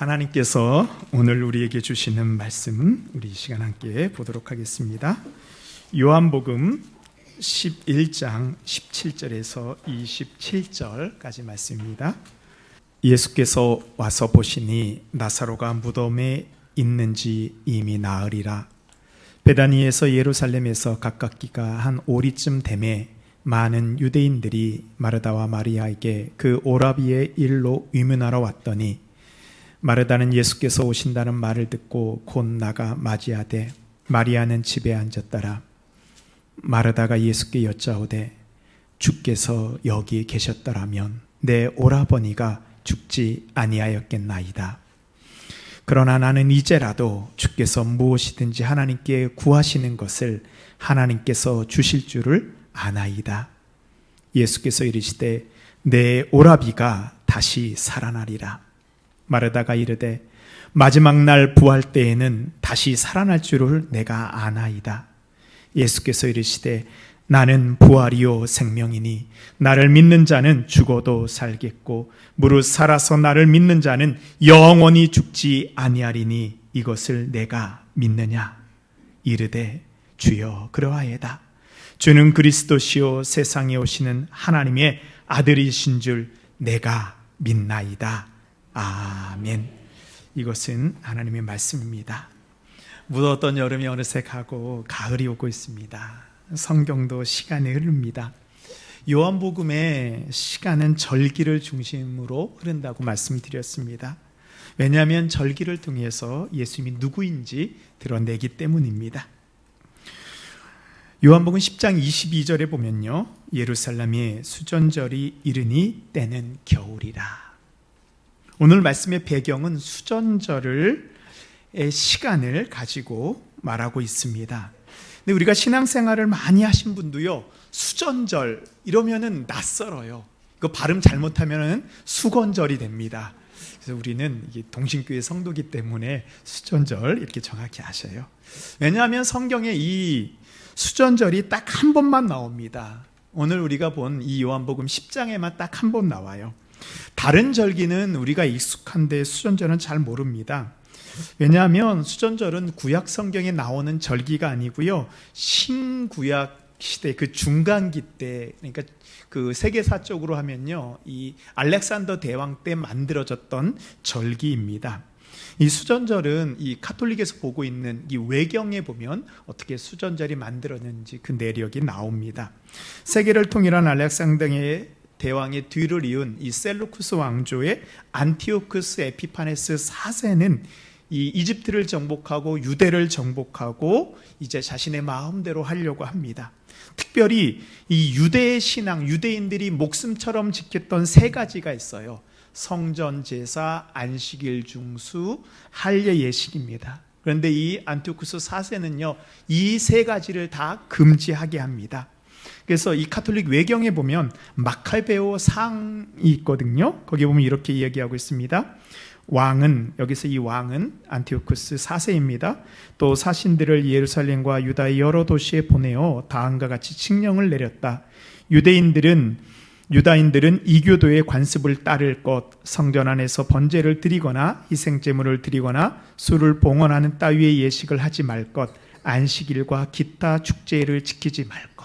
하나님께서 오늘 우리에게 주시는 말씀, 우리 이 시간 함께 보도록 하겠습니다. 요한복음 11장 17절에서 27절까지 말씀입니다. 예수께서 와서 보시니 나사로가 무덤에 있는지 이미 나으리라. 베다니에서 예루살렘에서 가깝기가 한 오리쯤 되매 많은 유대인들이 마르다와 마리아에게 그 오라비의 일로 의문하러 왔더니 마르다는 예수께서 오신다는 말을 듣고 곧 나가 맞이하되 마리아는 집에 앉았더라. 마르다가 예수께 여짜오되 주께서 여기 계셨더라면 내 오라버니가 죽지 아니하였겠나이다. 그러나 나는 이제라도 주께서 무엇이든지 하나님께 구하시는 것을 하나님께서 주실 줄을 아나이다. 예수께서 이르시되 내 오라비가 다시 살아나리라. 마르다가 이르되 마지막 날 부활 때에는 다시 살아날 줄을 내가 아나이다. 예수께서 이르시되 나는 부활이요 생명이니 나를 믿는 자는 죽어도 살겠고 무릇 살아서 나를 믿는 자는 영원히 죽지 아니하리니 이것을 내가 믿느냐. 이르되 주여 그러하이다. 주는 그리스도시요 세상에 오시는 하나님의 아들이신 줄 내가 믿나이다. 아멘. 이것은 하나님의 말씀입니다. 무더웠던 여름이 어느새 가고 가을이 오고 있습니다. 성경도 시간이 흐릅니다. 요한복음의 시간은 절기를 중심으로 흐른다고 말씀드렸습니다. 왜냐하면 절기를 통해서 예수님이 누구인지 드러내기 때문입니다. 요한복음 10장 22절에 보면요, 예루살렘에 수전절이 이르니 때는 겨울이라. 오늘 말씀의 배경은 수전절의 시간을 가지고 말하고 있습니다. 근데 우리가 신앙생활을 많이 하신 분도요, 수전절 이러면은 낯설어요. 이거 발음 잘못하면은 수건절이 됩니다. 그래서 우리는 이게 동신교회 성도기 때문에 수전절 이렇게 정확히 아셔요. 왜냐하면 성경에 이 수전절이 딱 한 번만 나옵니다. 오늘 우리가 본 이 요한복음 10장에만 딱 한 번 나와요. 다른 절기는 우리가 익숙한데 수전절은 잘 모릅니다. 왜냐하면 수전절은 구약 성경에 나오는 절기가 아니고요, 신구약 시대 그 중간기 때, 그러니까 그 세계사적으로 하면요, 이 알렉산더 대왕 때 만들어졌던 절기입니다. 이 수전절은 이 카톨릭에서 보고 있는 이 외경에 보면 어떻게 수전절이 만들어졌는지 그 내력이 나옵니다. 세계를 통일한 알렉산더의 대왕의 뒤를 이은 이 셀루쿠스 왕조의 안티오쿠스 에피파네스 4세는 이 이집트를 정복하고 유대를 정복하고 이제 자신의 마음대로 하려고 합니다. 특별히 이 유대의 신앙, 유대인들이 목숨처럼 지켰던 세 가지가 있어요. 성전 제사, 안식일 중수, 할례 예식입니다. 그런데 이 안티오쿠스 4세는요, 이 세 가지를 다 금지하게 합니다. 그래서 이 카톨릭 외경에 보면 마카베오 상이 있거든요. 거기 보면 이렇게 이야기하고 있습니다. 왕은, 여기서 이 왕은 안티오쿠스 4세입니다. 또 사신들을 예루살렘과 유다의 여러 도시에 보내어 다음과 같이 칙령을 내렸다. 유다인들은 이교도의 관습을 따를 것, 성전 안에서 번제를 드리거나 희생제물을 드리거나 술을 봉헌하는 따위의 예식을 하지 말 것, 안식일과 기타 축제를 지키지 말 것.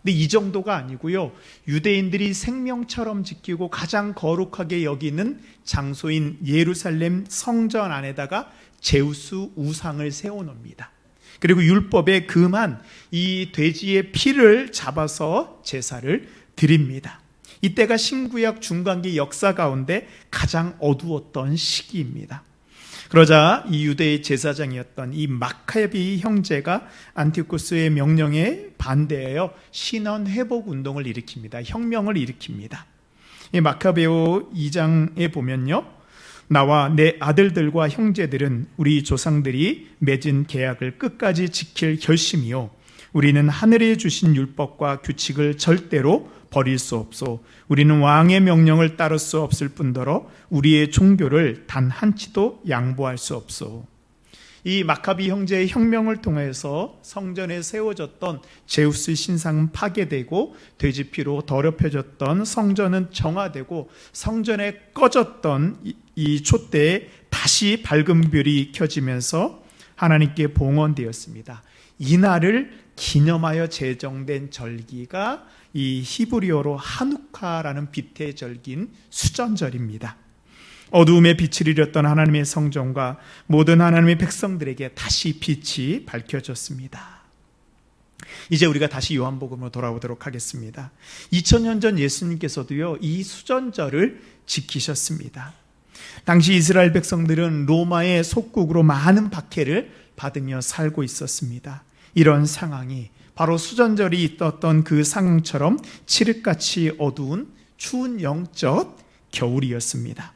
근데 이 정도가 아니고요, 유대인들이 생명처럼 지키고 가장 거룩하게 여기는 장소인 예루살렘 성전 안에다가 제우스 우상을 세워놓습니다. 그리고 율법에 금한 이 돼지의 피를 잡아서 제사를 드립니다. 이때가 신구약 중간기 역사 가운데 가장 어두웠던 시기입니다. 그러자 이 유대의 제사장이었던 이 마카비 형제가 안티오쿠스의 명령에 반대하여 신원 회복 운동을 일으킵니다. 혁명을 일으킵니다. 이 마카베오 2장에 보면요, 나와 내 아들들과 형제들은 우리 조상들이 맺은 계약을 끝까지 지킬 결심이요, 우리는 하늘에 주신 율법과 규칙을 절대로 버릴 수 없소. 우리는 왕의 명령을 따를 수 없을 뿐더러 우리의 종교를 단 한치도 양보할 수 없소. 이 마카비 형제의 혁명을 통해서 성전에 세워졌던 제우스 신상은 파괴되고 돼지피로 더럽혀졌던 성전은 정화되고 성전에 꺼졌던 이 촛대에 다시 밝은 별이 켜지면서 하나님께 봉헌되었습니다. 이날을 기념하여 제정된 절기가 이 히브리어로 하누카라는 빛의 절기인 수전절입니다. 어두움에 빛을 잃었던 하나님의 성전과 모든 하나님의 백성들에게 다시 빛이 밝혀졌습니다. 이제 우리가 다시 요한복음으로 돌아오도록 하겠습니다. 2000년 전 예수님께서도요, 이 수전절을 지키셨습니다. 당시 이스라엘 백성들은 로마의 속국으로 많은 박해를 받으며 살고 있었습니다. 이런 상황이 바로 수전절이 있었던 그 상황처럼 칠흑같이 어두운 추운 영적 겨울이었습니다.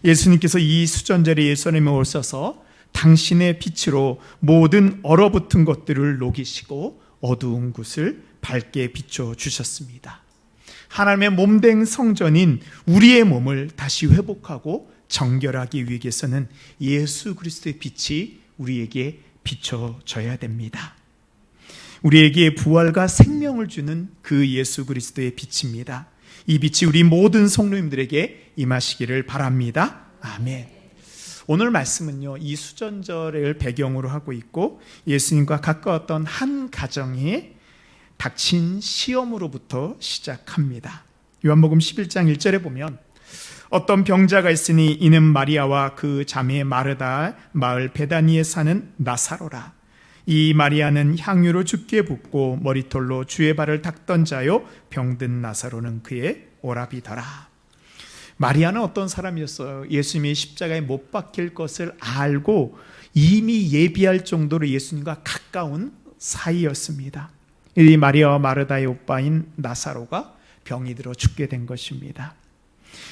예수님께서 이 수전절에 예루살렘에 오셔서 당신의 빛으로 모든 얼어붙은 것들을 녹이시고 어두운 곳을 밝게 비춰주셨습니다. 하나님의 몸된 성전인 우리의 몸을 다시 회복하고 정결하기 위해서는 예수 그리스도의 빛이 우리에게 비춰져야 됩니다. 우리에게 부활과 생명을 주는 그 예수 그리스도의 빛입니다. 이 빛이 우리 모든 성도님들에게 임하시기를 바랍니다. 아멘. 오늘 말씀은요, 이 수전절을 배경으로 하고 있고 예수님과 가까웠던 한 가정에 닥친 시험으로부터 시작합니다. 요한복음 11장 1절에 보면 어떤 병자가 있으니 이는 마리아와 그 자매 마르다 마을 베다니에 사는 나사로라. 이 마리아는 향유로 죽게 붓고 머리털로 주의 발을 닦던 자요, 병든 나사로는 그의 오라비더라. 마리아는 어떤 사람이었어요? 예수님이 십자가에 못 박힐 것을 알고 이미 예비할 정도로 예수님과 가까운 사이였습니다. 이 마리아와 마르다의 오빠인 나사로가 병이 들어 죽게 된 것입니다.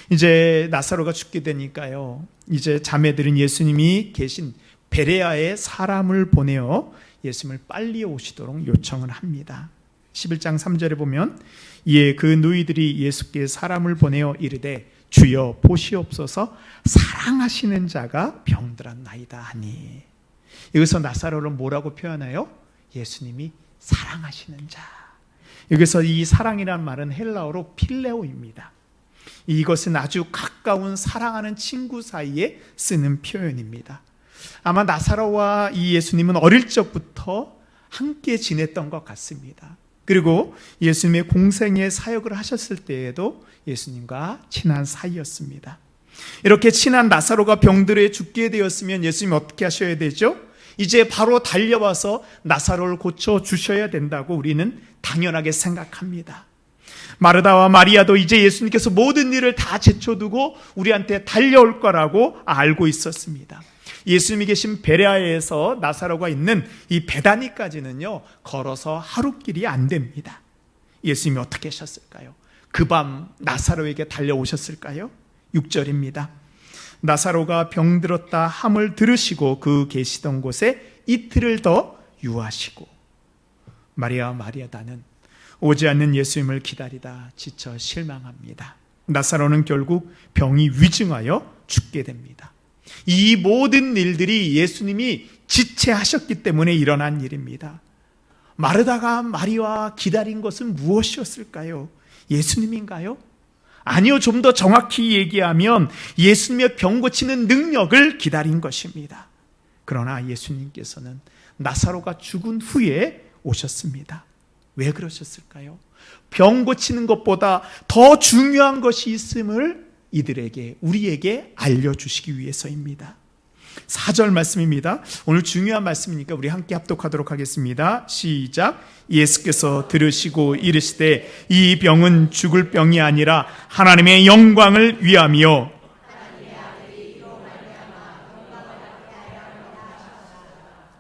이제 나사로가 죽게 되니까요, 이제 자매들은 예수님이 계신 베레아에 사람을 보내어 예수님을 빨리 오시도록 요청을 합니다. 11장 3절에 보면 이에 그 누이들이 예수께 사람을 보내어 이르되 주여 보시옵소서 사랑하시는 자가 병들었나이다 하니, 여기서 나사로를 뭐라고 표현해요? 예수님이 사랑하시는 자. 여기서 이 사랑이란 말은 헬라어로 필레오입니다. 이것은 아주 가까운 사랑하는 친구 사이에 쓰는 표현입니다. 아마 나사로와 이 예수님은 어릴 적부터 함께 지냈던 것 같습니다. 그리고 예수님의 공생의 사역을 하셨을 때에도 예수님과 친한 사이였습니다. 이렇게 친한 나사로가 병들어 죽게 되었으면 예수님이 어떻게 하셔야 되죠? 이제 바로 달려와서 나사로를 고쳐 주셔야 된다고 우리는 당연하게 생각합니다. 마르다와 마리아도 이제 예수님께서 모든 일을 다 제쳐두고 우리한테 달려올 거라고 알고 있었습니다. 예수님이 계신 베레아에서 나사로가 있는 이 베다니까지는요, 걸어서 하루길이 안 됩니다. 예수님이 어떻게 하셨을까요? 그 밤 나사로에게 달려오셨을까요? 6절입니다. 나사로가 병들었다 함을 들으시고 그 계시던 곳에 이틀을 더 유하시고, 마리아와 마리아다는 오지 않는 예수님을 기다리다 지쳐 실망합니다. 나사로는 결국 병이 위중하여 죽게 됩니다. 이 모든 일들이 예수님이 지체하셨기 때문에 일어난 일입니다. 마르다가 마리아와 기다린 것은 무엇이었을까요? 예수님인가요? 아니요, 좀 더 정확히 얘기하면 예수님의 병 고치는 능력을 기다린 것입니다. 그러나 예수님께서는 나사로가 죽은 후에 오셨습니다. 왜 그러셨을까요? 병 고치는 것보다 더 중요한 것이 있음을 이들에게, 우리에게 알려주시기 위해서입니다. 4절 말씀입니다. 오늘 중요한 말씀이니까 우리 함께 합독하도록 하겠습니다. 시작. 예수께서 들으시고 이르시되 이 병은 죽을 병이 아니라 하나님의 영광을 위함이요.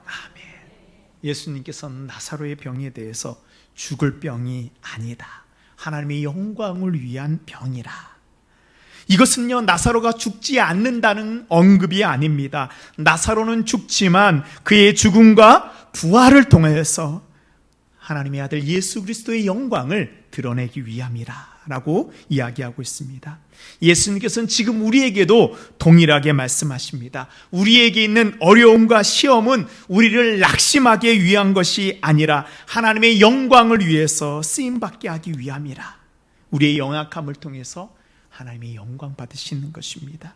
아멘. 예수님께서는 나사로의 병에 대해서 죽을 병이 아니다, 하나님의 영광을 위한 병이라. 이것은요, 나사로가 죽지 않는다는 언급이 아닙니다. 나사로는 죽지만 그의 죽음과 부활을 통해서 하나님의 아들 예수 그리스도의 영광을 드러내기 위함이라 라고 이야기하고 있습니다. 예수님께서는 지금 우리에게도 동일하게 말씀하십니다. 우리에게 있는 어려움과 시험은 우리를 낙심하게 위한 것이 아니라 하나님의 영광을 위해서 쓰임받게 하기 위함이라. 우리의 연약함을 통해서 하나님의 영광 받으시는 것입니다.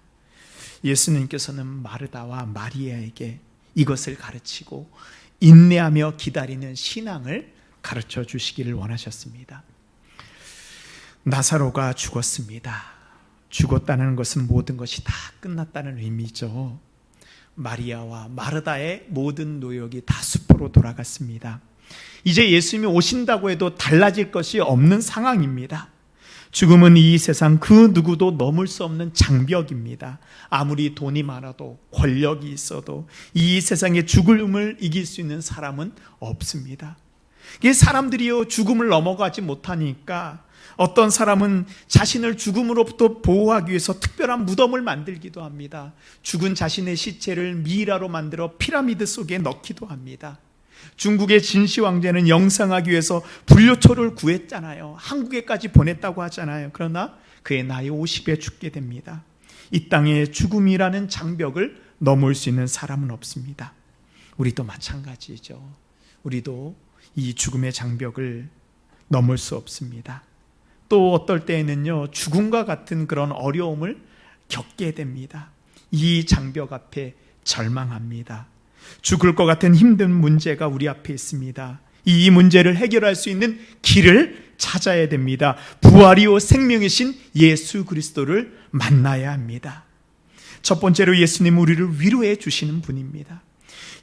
예수님께서는 마르다와 마리아에게 이것을 가르치고 인내하며 기다리는 신앙을 가르쳐 주시기를 원하셨습니다. 나사로가 죽었습니다. 죽었다는 것은 모든 것이 다 끝났다는 의미죠. 마리아와 마르다의 모든 노역이 다 수포로 돌아갔습니다. 이제 예수님이 오신다고 해도 달라질 것이 없는 상황입니다. 죽음은 이 세상 그 누구도 넘을 수 없는 장벽입니다. 아무리 돈이 많아도 권력이 있어도 이 세상의 죽음을 이길 수 있는 사람은 없습니다. 이게 사람들이요, 죽음을 넘어가지 못하니까 어떤 사람은 자신을 죽음으로부터 보호하기 위해서 특별한 무덤을 만들기도 합니다. 죽은 자신의 시체를 미이라로 만들어 피라미드 속에 넣기도 합니다. 중국의 진시 황제는 영상하기 위해서 불효초를 구했잖아요. 한국에까지 보냈다고 하잖아요. 그러나 그의 나이 50에 죽게 됩니다. 이 땅에 죽음이라는 장벽을 넘을 수 있는 사람은 없습니다. 우리도 마찬가지죠. 우리도 이 죽음의 장벽을 넘을 수 없습니다. 또 어떨 때에는요, 죽음과 같은 그런 어려움을 겪게 됩니다. 이 장벽 앞에 절망합니다. 죽을 것 같은 힘든 문제가 우리 앞에 있습니다. 이 문제를 해결할 수 있는 길을 찾아야 됩니다. 부활이요 생명이신 예수 그리스도를 만나야 합니다. 첫 번째로 예수님은 우리를 위로해 주시는 분입니다.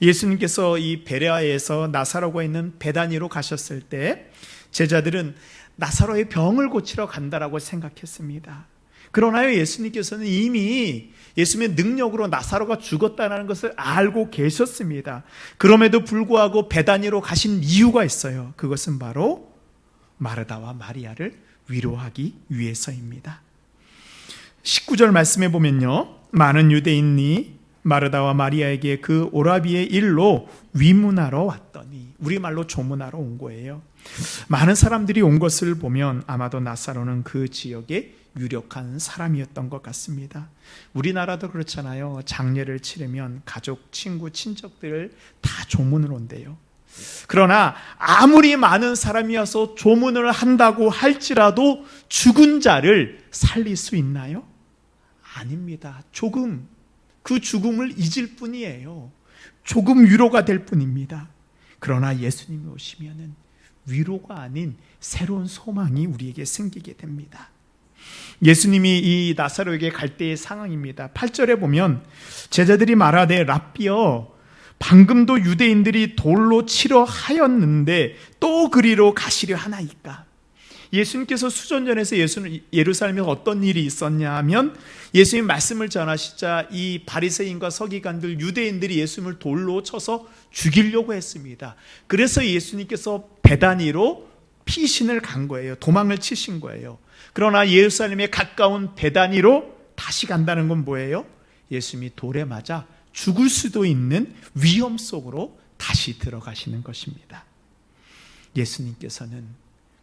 예수님께서 이 베레아에서 나사로가 있는 베다니로 가셨을 때 제자들은 나사로의 병을 고치러 간다라고 생각했습니다. 그러나요, 예수님께서는 이미 예수님의 능력으로 나사로가 죽었다는 것을 알고 계셨습니다. 그럼에도 불구하고 베다니로 가신 이유가 있어요. 그것은 바로 마르다와 마리아를 위로하기 위해서입니다. 19절 말씀해 보면요, 많은 유대인이 마르다와 마리아에게 그 오라비의 일로 위문하러 왔더니, 우리말로 조문하러 온 거예요. 많은 사람들이 온 것을 보면 아마도 나사로는 그 지역의 유력한 사람이었던 것 같습니다. 우리나라도 그렇잖아요. 장례를 치르면 가족, 친구, 친척들을 다 조문을 온대요. 그러나 아무리 많은 사람이 와서 조문을 한다고 할지라도 죽은 자를 살릴 수 있나요? 아닙니다. 조금, 그 죽음을 잊을 뿐이에요. 조금 위로가 될 뿐입니다. 그러나 예수님이 오시면은 위로가 아닌 새로운 소망이 우리에게 생기게 됩니다. 예수님이 이 나사로에게 갈 때의 상황입니다. 8절에 보면 제자들이 말하되 라삐여, 방금도 유대인들이 돌로 치러 하였는데 또 그리로 가시려 하나이까? 예수님께서 수전전에서 예루살렘에 어떤 일이 있었냐 하면, 예수님 말씀을 전하시자 이 바리새인과 서기관들, 유대인들이 예수님을 돌로 쳐서 죽이려고 했습니다. 그래서 예수님께서 베다니로 피신을 간 거예요. 도망을 치신 거예요. 그러나 예루살렘에 가까운 베다니로 다시 간다는 건 뭐예요? 예수님이 돌에 맞아 죽을 수도 있는 위험 속으로 다시 들어가시는 것입니다. 예수님께서는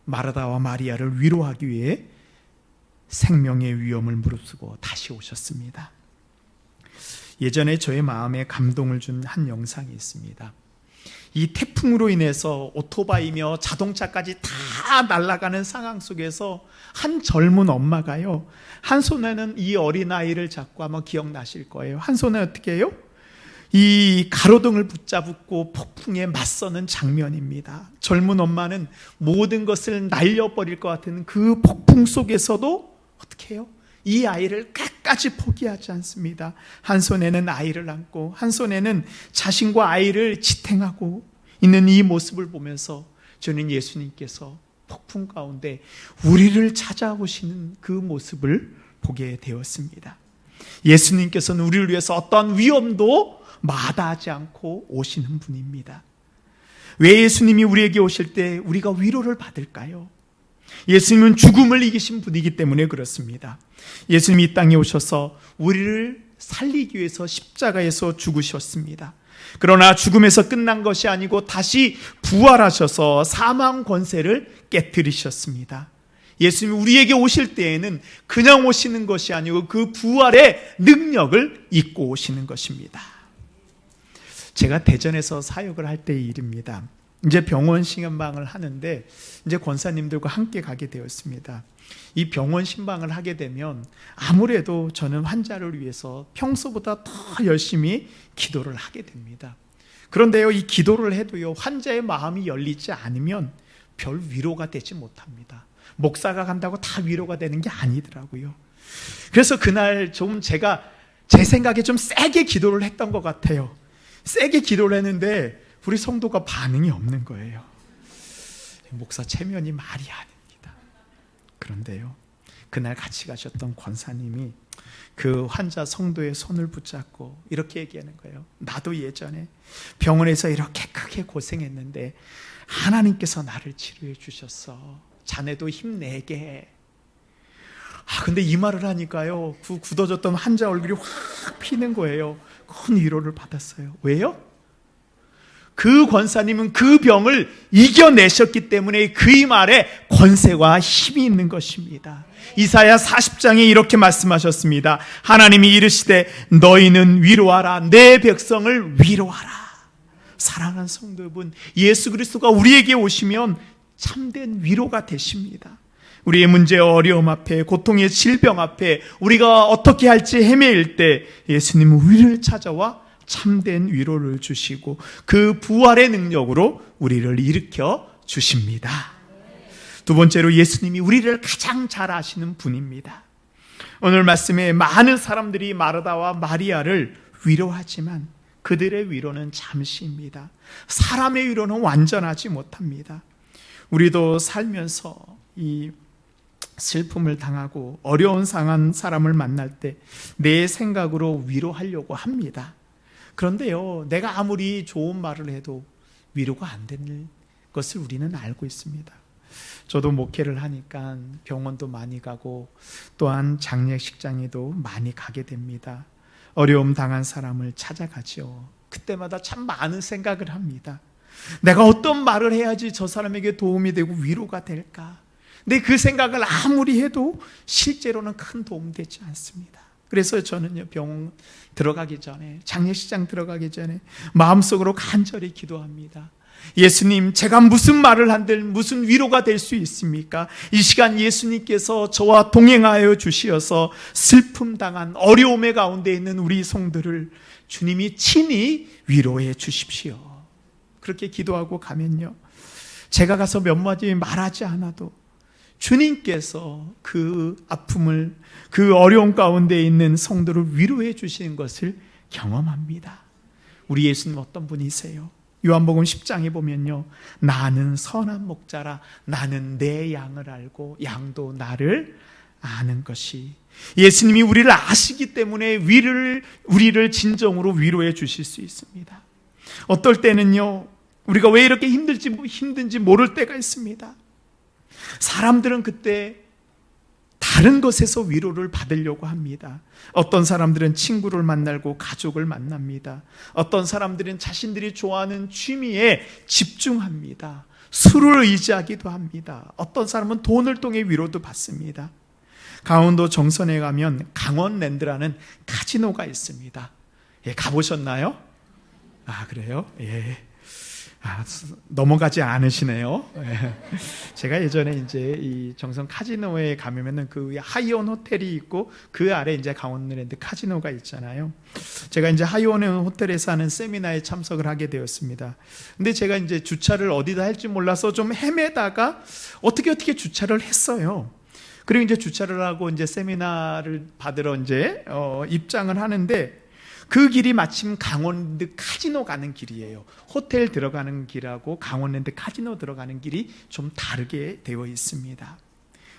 마르다와 마리아를 위로하기 위해 생명의 위험을 무릅쓰고 다시 오셨습니다. 예전에 저의 마음에 감동을 준 한 영상이 있습니다. 이 태풍으로 인해서 오토바이며 자동차까지 다 날아가는 상황 속에서 한 젊은 엄마가요, 한 손에는 이 어린아이를 잡고, 아마 기억나실 거예요. 한 손에 어떻게 해요? 이 가로등을 붙잡고 폭풍에 맞서는 장면입니다. 젊은 엄마는 모든 것을 날려버릴 것 같은 그 폭풍 속에서도 어떻게 해요? 이 아이를 끝까지 포기하지 않습니다. 한 손에는 아이를 안고 한 손에는 자신과 아이를 지탱하고 있는 이 모습을 보면서 저는 예수님께서 폭풍 가운데 우리를 찾아오시는 그 모습을 보게 되었습니다. 예수님께서는 우리를 위해서 어떤 위험도 마다하지 않고 오시는 분입니다. 왜 예수님이 우리에게 오실 때 우리가 위로를 받을까요? 예수님은 죽음을 이기신 분이기 때문에 그렇습니다. 예수님이 이 땅에 오셔서 우리를 살리기 위해서 십자가에서 죽으셨습니다. 그러나 죽음에서 끝난 것이 아니고 다시 부활하셔서 사망 권세를 깨뜨리셨습니다. 예수님이 우리에게 오실 때에는 그냥 오시는 것이 아니고 그 부활의 능력을 입고 오시는 것입니다. 제가 대전에서 사역을 할 때의 일입니다. 이제 병원 시험방을 하는데 이제 권사님들과 함께 가게 되었습니다. 이 병원 신방을 하게 되면 아무래도 저는 환자를 위해서 평소보다 더 열심히 기도를 하게 됩니다. 그런데요, 이 기도를 해도요, 환자의 마음이 열리지 않으면 별 위로가 되지 못합니다. 목사가 간다고 다 위로가 되는 게 아니더라고요. 그래서 그날 좀 제가 제 생각에 좀 세게 기도를 했던 것 같아요. 세게 기도를 했는데 우리 성도가 반응이 없는 거예요. 목사 체면이 말이 아닙니다. 그런데요, 그날 같이 가셨던 권사님이 그 환자 성도의 손을 붙잡고 이렇게 얘기하는 거예요. 나도 예전에 병원에서 이렇게 크게 고생했는데 하나님께서 나를 치료해 주셨어. 자네도 힘내게. 근데 이 말을 하니까요, 그 굳어졌던 환자 얼굴이 확 피는 거예요. 큰 위로를 받았어요. 왜요? 그 권사님은 그 병을 이겨내셨기 때문에 그 말에 권세와 힘이 있는 것입니다. 이사야 40장에 이렇게 말씀하셨습니다. 하나님이 이르시되 너희는 위로하라. 내 백성을 위로하라. 사랑하는 성도 여러분, 예수 그리스도가 우리에게 오시면 참된 위로가 되십니다. 우리의 문제, 어려움 앞에, 고통의 질병 앞에 우리가 어떻게 할지 헤매일 때 예수님은 우리를 찾아와 참된 위로를 주시고 그 부활의 능력으로 우리를 일으켜 주십니다. 두 번째로 예수님이 우리를 가장 잘 아시는 분입니다. 오늘 말씀에 많은 사람들이 마르다와 마리아를 위로하지만 그들의 위로는 잠시입니다. 사람의 위로는 완전하지 못합니다. 우리도 살면서 이 슬픔을 당하고 어려운 상한 사람을 만날 때 내 생각으로 위로하려고 합니다. 그런데요, 내가 아무리 좋은 말을 해도 위로가 안 되는 것을 우리는 알고 있습니다. 저도 목회를 하니까 병원도 많이 가고 또한 장례식장에도 많이 가게 됩니다. 어려움 당한 사람을 찾아가죠. 그때마다 참 많은 생각을 합니다. 내가 어떤 말을 해야지 저 사람에게 도움이 되고 위로가 될까? 근데 그 생각을 아무리 해도 실제로는 큰 도움 되지 않습니다. 그래서 저는요, 병원 들어가기 전에, 장례식장 들어가기 전에 마음속으로 간절히 기도합니다. 예수님, 제가 무슨 말을 한들 무슨 위로가 될 수 있습니까? 이 시간 예수님께서 저와 동행하여 주시어서 슬픔 당한 어려움의 가운데 있는 우리 성도를 주님이 친히 위로해 주십시오. 그렇게 기도하고 가면요, 제가 가서 몇 마디 말하지 않아도 주님께서 그 아픔을, 그 어려움 가운데 있는 성도를 위로해 주시는 것을 경험합니다. 우리 예수님 어떤 분이세요? 요한복음 10장에 보면요, 나는 선한 목자라. 나는 내 양을 알고 양도 나를 아는 것이. 예수님이 우리를 아시기 때문에 우리를 진정으로 위로해 주실 수 있습니다. 어떨 때는요, 우리가 왜 이렇게 힘든지 모를 때가 있습니다. 사람들은 그때 다른 것에서 위로를 받으려고 합니다. 어떤 사람들은 친구를 만나고 가족을 만납니다. 어떤 사람들은 자신들이 좋아하는 취미에 집중합니다. 술을 의지하기도 합니다. 어떤 사람은 돈을 통해 위로도 받습니다. 강원도 정선에 가면 강원랜드라는 카지노가 있습니다. 예, 가보셨나요? 그래요? 예. 넘어가지 않으시네요. 제가 예전에 이제 이 정선 카지노에 가면은 그 위에 하이온 호텔이 있고 그 아래 이제 강원랜드 카지노가 있잖아요. 제가 이제 하이온 호텔에서 하는 세미나에 참석을 하게 되었습니다. 근데 제가 이제 주차를 어디다 할지 몰라서 좀 헤매다가 어떻게 주차를 했어요. 그리고 이제 주차를 하고 이제 세미나를 받으러 이제 입장을 하는데 그 길이 마침 강원랜드 카지노 가는 길이에요. 호텔 들어가는 길하고 강원랜드 카지노 들어가는 길이 좀 다르게 되어 있습니다.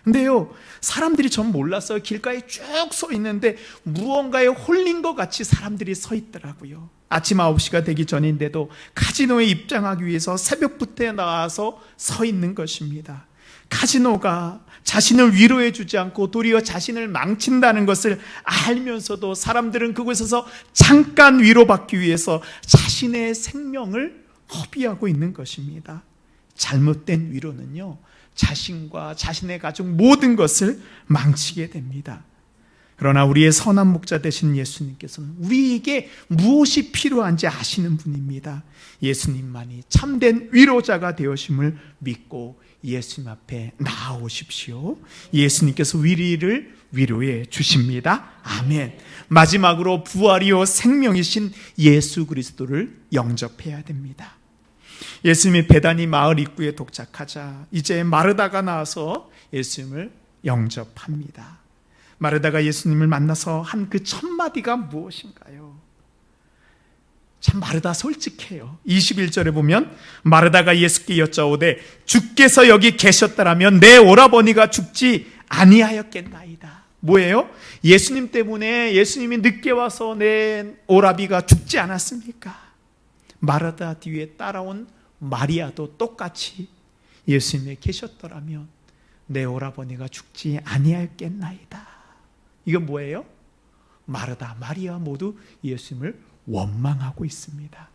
근데요, 사람들이 전 몰랐어요. 길가에 쭉 서 있는데 무언가에 홀린 것 같이 사람들이 서 있더라고요. 아침 9시가 되기 전인데도 카지노에 입장하기 위해서 새벽부터 나와서 서 있는 것입니다. 카지노가 자신을 위로해 주지 않고 도리어 자신을 망친다는 것을 알면서도 사람들은 그곳에서 잠깐 위로받기 위해서 자신의 생명을 허비하고 있는 것입니다. 잘못된 위로는요, 자신과 자신의 가족 모든 것을 망치게 됩니다. 그러나 우리의 선한 목자 되신 예수님께서는 우리에게 무엇이 필요한지 아시는 분입니다. 예수님만이 참된 위로자가 되어심을 믿고 예수님 앞에 나아오십시오. 예수님께서 위리를 위로해 주십니다. 아멘. 마지막으로 부활이요 생명이신 예수 그리스도를 영접해야 됩니다. 예수님이 베다니 마을 입구에 도착하자 이제 마르다가 나와서 예수님을 영접합니다. 마르다가 예수님을 만나서 한 그 첫 마디가 무엇인가요? 참 마르다 솔직해요. 21절에 보면 마르다가 예수께 여짜오되 주께서 여기 계셨더라면 내 오라버니가 죽지 아니하였겠나이다. 뭐예요? 예수님 때문에 예수님이 늦게 와서 내 오라비가 죽지 않았습니까? 마르다 뒤에 따라온 마리아도 똑같이 예수님이 계셨더라면 내 오라버니가 죽지 아니하였겠나이다. 이건 뭐예요? 마르다, 마리아 모두 예수님을 원망하고 있습니다.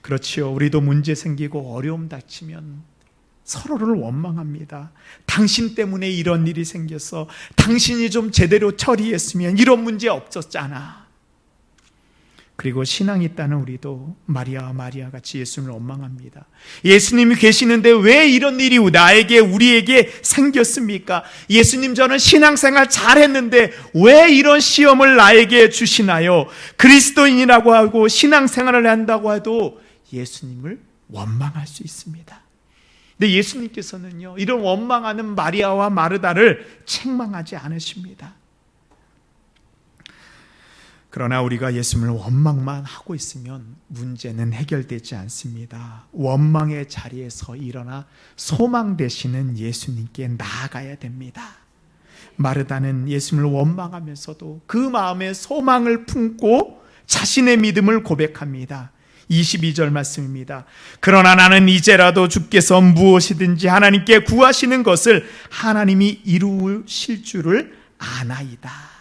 그렇지요. 우리도 문제 생기고 어려움 닥치면 서로를 원망합니다. 당신 때문에 이런 일이 생겼어. 당신이 좀 제대로 처리했으면 이런 문제 없었잖아. 그리고 신앙이 있다는 우리도 마리아와 마리아 같이 예수님을 원망합니다. 예수님이 계시는데 왜 이런 일이 나에게, 우리에게 생겼습니까? 예수님, 저는 신앙생활 잘했는데 왜 이런 시험을 나에게 주시나요? 그리스도인이라고 하고 신앙생활을 한다고 해도 예수님을 원망할 수 있습니다. 근데 예수님께서는요, 이런 원망하는 마리아와 마르다를 책망하지 않으십니다. 그러나 우리가 예수님을 원망만 하고 있으면 문제는 해결되지 않습니다. 원망의 자리에서 일어나 소망 되시는 예수님께 나아가야 됩니다. 마르다는 예수님을 원망하면서도 그 마음에 소망을 품고 자신의 믿음을 고백합니다. 22절 말씀입니다. 그러나 나는 이제라도 주께서 무엇이든지 하나님께 구하시는 것을 하나님이 이루실 줄을 아나이다.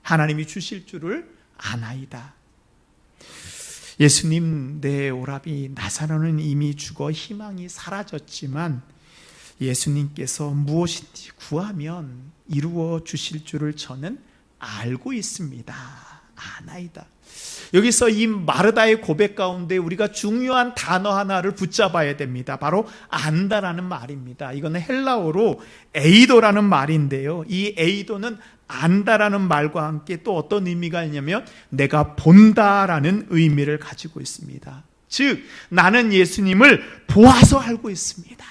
하나님이 주실 줄을 아나이다. 예수님, 내 오라비 나사로는 이미 죽어 희망이 사라졌지만 예수님께서 무엇인지 구하면 이루어 주실 줄을 저는 알고 있습니다. 아나이다. 여기서 이 마르다의 고백 가운데 우리가 중요한 단어 하나를 붙잡아야 됩니다. 바로 안다라는 말입니다. 이거는 헬라어로 에이도라는 말인데요. 이 에이도는 안다라는 말과 함께 또 어떤 의미가 있냐면 내가 본다라는 의미를 가지고 있습니다. 즉 나는 예수님을 보아서 알고 있습니다.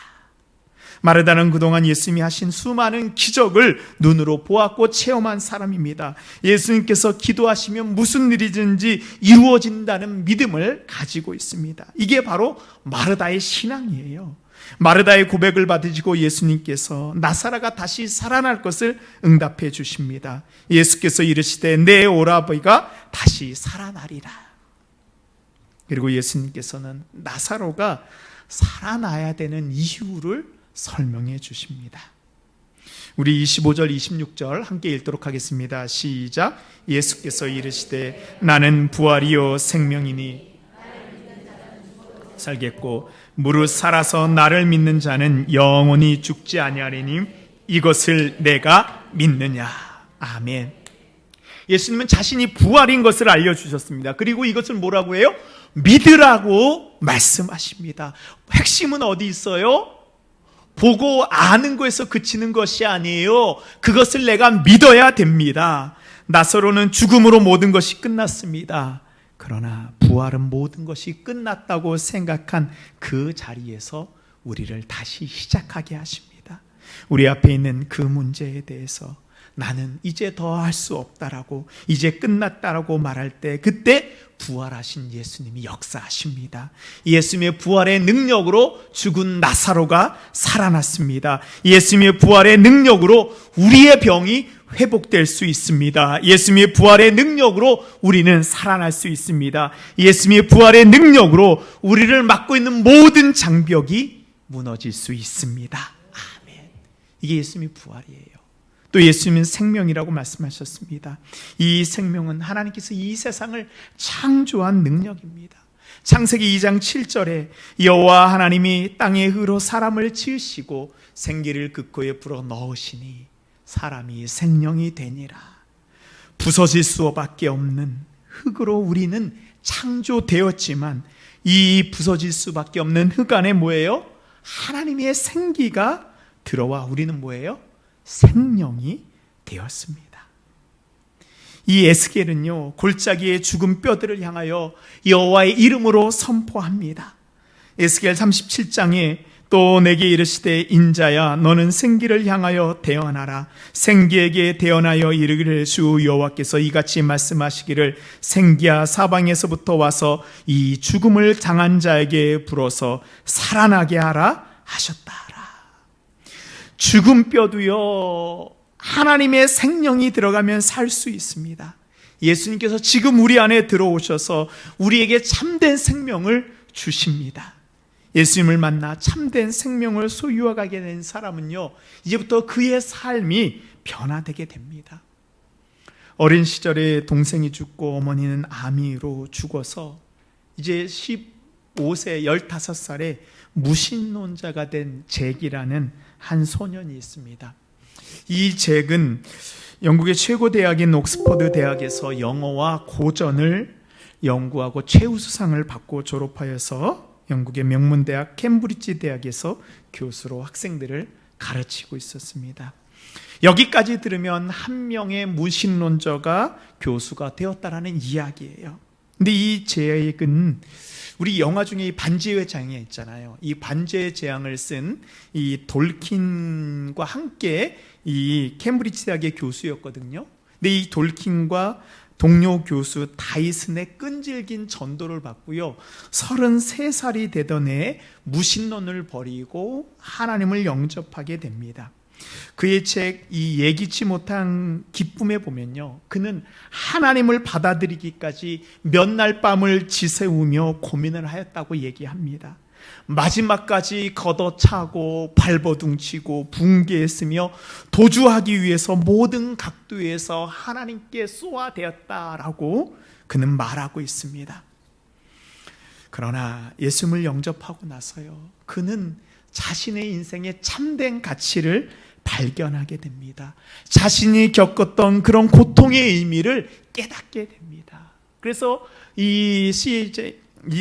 마르다는 그동안 예수님이 하신 수많은 기적을 눈으로 보았고 체험한 사람입니다. 예수님께서 기도하시면 무슨 일이든지 이루어진다는 믿음을 가지고 있습니다. 이게 바로 마르다의 신앙이에요. 마르다의 고백을 받으시고 예수님께서 나사로가 다시 살아날 것을 응답해 주십니다. 예수께서 이르시되 내 오라버니가 다시 살아나리라. 그리고 예수님께서는 나사로가 살아나야 되는 이유를 설명해 주십니다. 우리 25절 26절 함께 읽도록 하겠습니다. 시작. 예수께서 이르시되 나는 부활이요 생명이니 살겠고 무릇 살아서 나를 믿는 자는 영원히 죽지 아니하리니 이것을 내가 믿느냐. 아멘. 예수님은 자신이 부활인 것을 알려주셨습니다. 그리고 이것을 뭐라고 해요? 믿으라고 말씀하십니다. 핵심은 어디 있어요? 보고 아는 것에서 그치는 것이 아니에요. 그것을 내가 믿어야 됩니다. 나사로는 죽음으로 모든 것이 끝났습니다. 그러나 부활은 모든 것이 끝났다고 생각한 그 자리에서 우리를 다시 시작하게 하십니다. 우리 앞에 있는 그 문제에 대해서 나는 이제 더 할 수 없다라고, 이제 끝났다라고 말할 때 그때 부활하신 예수님이 역사하십니다. 예수님의 부활의 능력으로 죽은 나사로가 살아났습니다. 예수님의 부활의 능력으로 우리의 병이 회복될 수 있습니다. 예수님의 부활의 능력으로 우리는 살아날 수 있습니다. 예수님의 부활의 능력으로 우리를 막고 있는 모든 장벽이 무너질 수 있습니다. 아멘. 이게 예수님의 부활이에요. 또 예수님은 생명이라고 말씀하셨습니다. 이 생명은 하나님께서 이 세상을 창조한 능력입니다. 창세기 2장 7절에 여호와 하나님이 땅의 흙으로 사람을 지으시고 생기를 그 코에 불어 넣으시니 사람이 생명이 되니라. 부서질 수밖에 없는 흙으로 우리는 창조되었지만 이 부서질 수밖에 없는 흙 안에 뭐예요? 하나님의 생기가 들어와 우리는 뭐예요? 생명이 되었습니다. 이 에스겔은요, 골짜기의 죽은 뼈들을 향하여 여호와의 이름으로 선포합니다. 에스겔 37장에 또 내게 이르시되 인자야 너는 생기를 향하여 대언하라. 생기에게 대언하여 이르기를 주 여호와께서 이같이 말씀하시기를 생기야 사방에서부터 와서 이 죽음을 당한 자에게 불어서 살아나게 하라 하셨다. 죽은 뼈도요, 하나님의 생명이 들어가면 살 수 있습니다. 예수님께서 지금 우리 안에 들어오셔서 우리에게 참된 생명을 주십니다. 예수님을 만나 참된 생명을 소유하게 된 사람은요, 이제부터 그의 삶이 변화되게 됩니다. 어린 시절에 동생이 죽고 어머니는 암으로 죽어서 이제 15세, 15살에 무신론자가 된 잭이라는 한 소년이 있습니다. 이 잭은 영국의 최고 대학인 옥스퍼드 대학에서 영어와 고전을 연구하고 최우수상을 받고 졸업하여서 영국의 명문대학 캠브리지 대학에서 교수로 학생들을 가르치고 있었습니다. 여기까지 들으면 한 명의 무신론자가 교수가 되었다라는 이야기예요. 근데 이 잭은 우리 영화 중에 이 반지의 제왕이 있잖아요. 이 반지의 제왕을 쓴 이 돌킨과 함께 이 캠브리지 대학의 교수였거든요. 근데 이 돌킨과 동료 교수 다이슨의 끈질긴 전도를 받고요, 33살이 되던 해에 무신론을 버리고 하나님을 영접하게 됩니다. 그의 책 이 예기치 못한 기쁨에 보면요, 그는 하나님을 받아들이기까지 몇 날 밤을 지새우며 고민을 하였다고 얘기합니다. 마지막까지 걷어차고 발버둥치고 붕괴했으며 도주하기 위해서 모든 각도에서 하나님께 쏘아대었다라고 그는 말하고 있습니다. 그러나 예수님을 영접하고 나서요, 그는 자신의 인생의 참된 가치를 발견하게 됩니다. 자신이 겪었던 그런 고통의 의미를 깨닫게 됩니다. 그래서 이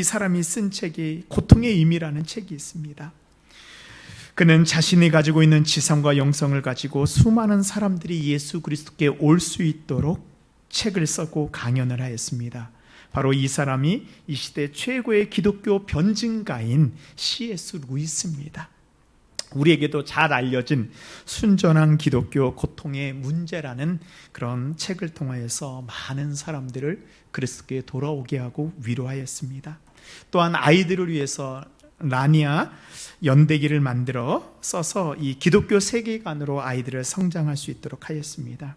사람이 쓴 책이 고통의 의미라는 책이 있습니다. 그는 자신이 가지고 있는 지성과 영성을 가지고 수많은 사람들이 예수 그리스도께 올 수 있도록 책을 쓰고 강연을 하였습니다. 바로 이 사람이 이 시대 최고의 기독교 변증가인 C.S. 루이스입니다. 우리에게도 잘 알려진 순전한 기독교 고통의 문제라는 그런 책을 통하여서 많은 사람들을 그리스도께 돌아오게 하고 위로하였습니다. 또한 아이들을 위해서 라니아 연대기를 만들어 써서 이 기독교 세계관으로 아이들을 성장할 수 있도록 하였습니다.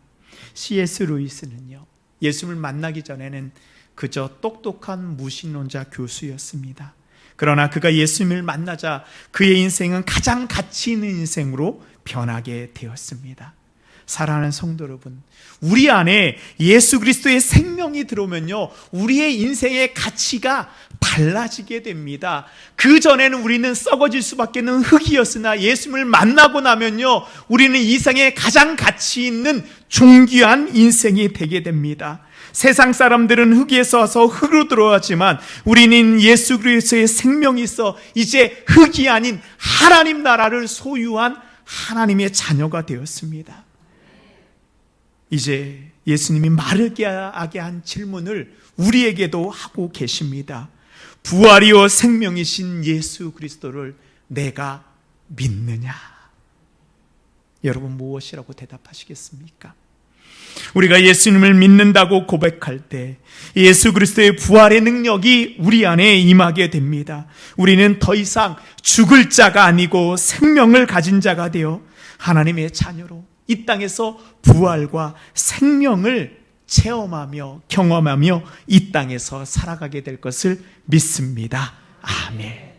C.S. 루이스는요, 예수님을 만나기 전에는 그저 똑똑한 무신론자 교수였습니다. 그러나 그가 예수님을 만나자 그의 인생은 가장 가치 있는 인생으로 변하게 되었습니다. 사랑하는 성도 여러분, 우리 안에 예수 그리스도의 생명이 들어오면요, 우리의 인생의 가치가 달라지게 됩니다. 그 전에는 우리는 썩어질 수밖에 없는 흙이었으나 예수님을 만나고 나면요, 우리는 이 세상에 가장 가치 있는 존귀한 인생이 되게 됩니다. 세상 사람들은 흙에서 와서 흙으로 들어왔지만 우리는 예수 그리스도의 생명이 있어 이제 흙이 아닌 하나님 나라를 소유한 하나님의 자녀가 되었습니다. 이제 예수님이 마르게 하게 한 질문을 우리에게도 하고 계십니다. 부활이요 생명이신 예수 그리스도를 내가 믿느냐? 여러분 무엇이라고 대답하시겠습니까? 우리가 예수님을 믿는다고 고백할 때 예수 그리스도의 부활의 능력이 우리 안에 임하게 됩니다. 우리는 더 이상 죽을 자가 아니고 생명을 가진 자가 되어 하나님의 자녀로 이 땅에서 부활과 생명을 체험하며 경험하며 이 땅에서 살아가게 될 것을 믿습니다. 아멘.